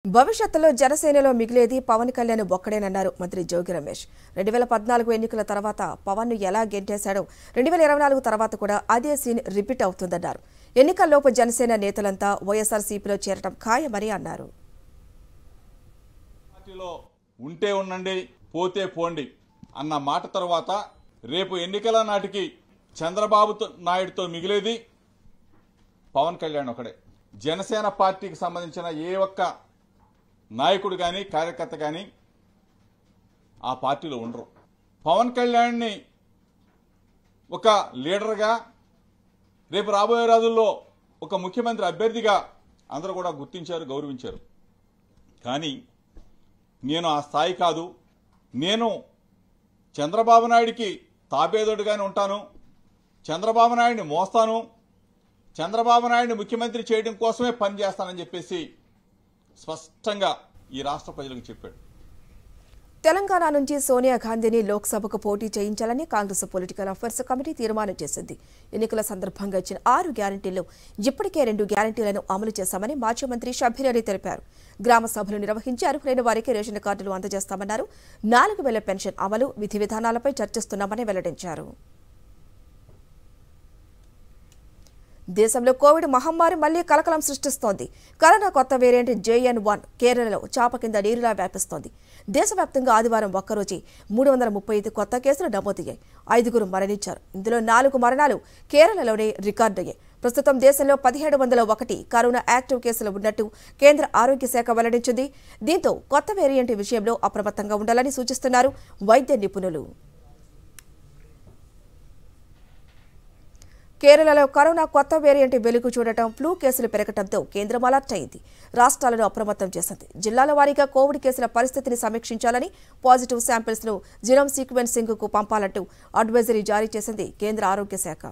భవిష్యత్తులో జనసేనలో మిగిలేది పవన్ కళ్యాణ్ ఒక్కడేనన్నారు మంత్రి జోగి రమేష్. 2014 ఎన్నికల తర్వాత పవన్ ను ఎలా గెంటేశాడో 2024 తర్వాత కూడా అదే సీన్ రిపీట్ అవుతుందన్నారు. ఎన్నికల్లోపు జనసేన నేతలంతా వైఎస్ఆర్సీపీలో చేరటం ఖాయమని అన్నారు. పార్టీలో ఉంటే ఉండండి పోతే పోండి అన్న మాట తర్వాత రేపు ఎన్నికల నాటికి చంద్రబాబు నాయుడుతో మిగిలేది పవన్ కళ్యాణ్ ఒకడే. జనసేన పార్టీకి సంబంధించిన ఏ ఒక్క నాయకుడు కానీ కార్యకర్త కానీ ఆ పార్టీలో ఉండరు. పవన్ కళ్యాణ్ని ఒక లీడర్గా రేపు రాబోయే రోజుల్లో ఒక ముఖ్యమంత్రి అభ్యర్థిగా అందరూ కూడా గుర్తించారు, గౌరవించారు. కానీ నేను ఆ స్థాయి కాదు. నేను చంద్రబాబు నాయుడికి తాబేదోడుగానే ఉంటాను, చంద్రబాబు నాయుడిని మోస్తాను, చంద్రబాబు నాయుడిని ముఖ్యమంత్రి చేయడం కోసమే పనిచేస్తానని చెప్పేసి స్పష్టంగా ఈ రాష్ట్ర ప్రజలకు చెప్పాడు. తెలంగాణ నుంచి సోనియా గాంధీని లోక్సభకు పోటీ చేయించాలని కాంగ్రెస్ పొలిటికల్ అఫైర్స్ కమిటీ తీర్మానం చేసింది. ఎన్నికల సందర్భంగా ఇచ్చిన 6 గ్యారంటీల్లో ఇప్పటికే 2 గ్యారంటీలను అమలు చేశామని మాజీ మంత్రి షబ్బీర్ అలీ తెలిపారు. గ్రామ సభలు నిర్వహించి అర్హులైన వారికి రేషన్ కార్డులు అందజేస్తామన్నారు. 4000 పెన్షన్ అమలు, విధి విధానాలపై చర్చిస్తున్నామని వెల్లడించారు. దేశంలో కోవిడ్ మహమ్మారి మళ్లీ కలకలం సృష్టిస్తోంది. కరోనా కొత్త వేరియంట్ JN1 కేరళలో చాప కింద నీరులా వ్యాపిస్తోంది. దేశవ్యాప్తంగా ఆదివారం ఒక్కరోజే 335 కొత్త కేసులు నమోదయ్యాయి. 5 మరణించారు. ఇందులో 4 మరణాలు కేరళలోనే రికార్డయ్యాయి. ప్రస్తుతం దేశంలో 1701 కరోనా యాక్టివ్ కేసులు ఉన్నట్టు కేంద్ర ఆరోగ్య శాఖ వెల్లడించింది. దీంతో కొత్త వేరియంట్ విషయంలో అప్రమత్తంగా ఉండాలని సూచిస్తున్నారు వైద్య నిపుణులు. కేరళలో కరోనా కొత్త వేరియంట్ వెలుగు చూడటం, ఫ్లూ కేసులు పెరగడంతో కేంద్రం అలర్ట్ అయింది. రాష్ట్రాలను అప్రమత్తం చేసింది. జిల్లాల వారీగా కోవిడ్ కేసుల పరిస్థితిని సమీక్షించాలని, పాజిటివ్ శాంపిల్స్ ను జీనోమ్ సీక్వెన్సింగ్ కు పంపాలంటూ అడ్వైజరీ జారీ చేసింది కేంద్ర ఆరోగ్య శాఖ.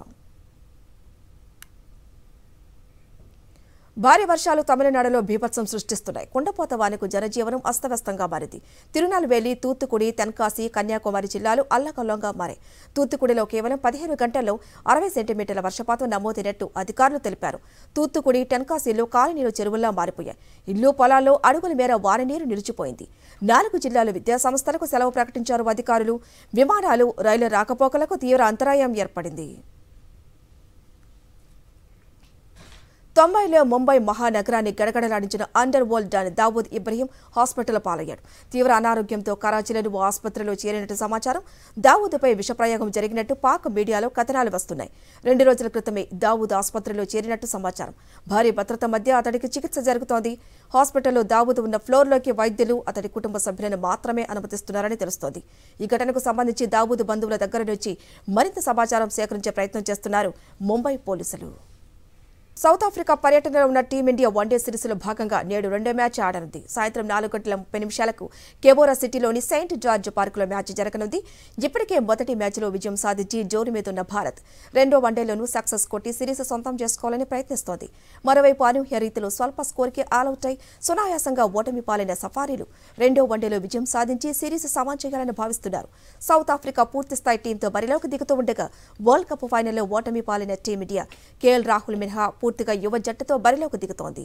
భారీ వర్షాలు తమిళనాడులో బీభత్సం సృష్టిస్తున్నాయి. కుండపోత వానకు జనజీవనం అస్తవ్యస్తంగా మారింది. తిరునల్వేలి, తూత్తుకుడి, తెన్కాసి, కన్యాకుమారి జిల్లాలు అల్లకల్లోంగా మారాయి. తూత్తుకుడిలో కేవలం 15 గంటల్లో 60 సెంటీమీటర్ల వర్షపాతం నమోదైనట్టు అధికారులు తెలిపారు. తూత్తుకుడి, టెన్కాసీలో కాలనీలు చెరువుల్లా మారిపోయాయి. ఇల్లు, పొలాల్లో అడుగుల మేర వాననీరు నిలిచిపోయింది. 4 జిల్లాల విద్యాసంస్థలకు సెలవు ప్రకటించారు అధికారులు. విమానాలు, రైళ్ల రాకపోకలకు తీవ్ర అంతరాయం ఏర్పడింది. 90లో ముంబై మహానగరాన్ని గడగడలాడించిన under world don Dawood Ibrahim hospital పాలయ్యాడు. తీవ్ర అనారోగ్యంతో కరాచీలోని ఓ ఆసుపత్రిలో చేరినట్టు సమాచారం. దావూద్పై విషప్రయోగం జరిగినట్టు పాక్ మీడియాలో కథనాలు వస్తున్నాయి. 2 రోజుల క్రితమే దావూద్ ఆసుపత్రిలో చేరినట్టు సమాచారం. భారీ భద్రత మధ్య అతడికి చికిత్స జరుగుతోంది. హాస్పిటల్లో దావూద్ ఉన్న ఫ్లోర్లోకి వైద్యులు అతడి కుటుంబ సభ్యులను మాత్రమే అనుమతిస్తున్నారని తెలుస్తోంది. ఈ ఘటనకు సంబంధించి దావూద్ బంధువుల దగ్గర నుంచి మరింత సమాచారం సేకరించే ప్రయత్నం చేస్తున్నారు ముంబై పోలీసులు. సౌత్ ఆఫ్రికా పర్యటనలో ఉన్న టీమిండియా వన్డే సిరీస్లో భాగంగా నేడు 2వ మ్యాచ్ ఆడనుంది. సాయంత్రం 4:30 కెబోరా సిటీలోని సెయింట్ జార్జ్ పార్కులో మ్యాచ్ జరగనుంది. ఇప్పటికే మొదటి మ్యాచ్లో విజయం సాధించి జోరు మీదున్న భారత్ 2వ వన్డేలోనూ సక్సెస్ కొట్టి సిరీస్ సొంతం చేసుకోవాలని ప్రయత్నిస్తోంది. మరోవైపు అనూహ్య రీతిలో స్వల్ప స్కోర్కి ఆలౌట్ అయి సునాయాసంగా ఓటమి పాలైన సఫారీలు 2వ వన్డేలో విజయం సాధించి సిరీస్ సమాన్ చేయాలని భావిస్తున్నారు. సౌత్ ఆఫ్రికా పూర్తిస్థాయి టీంతో బరిలోకి దిగుతూ ఉండగా వరల్డ్ కప్ ఫైనల్లో ఓటమి పాలైన టీమిండియా కేఎల్ రాహుల్ మినహా పూర్తిగా యువ జట్టుతో బరిలోకి దిగుతోంది.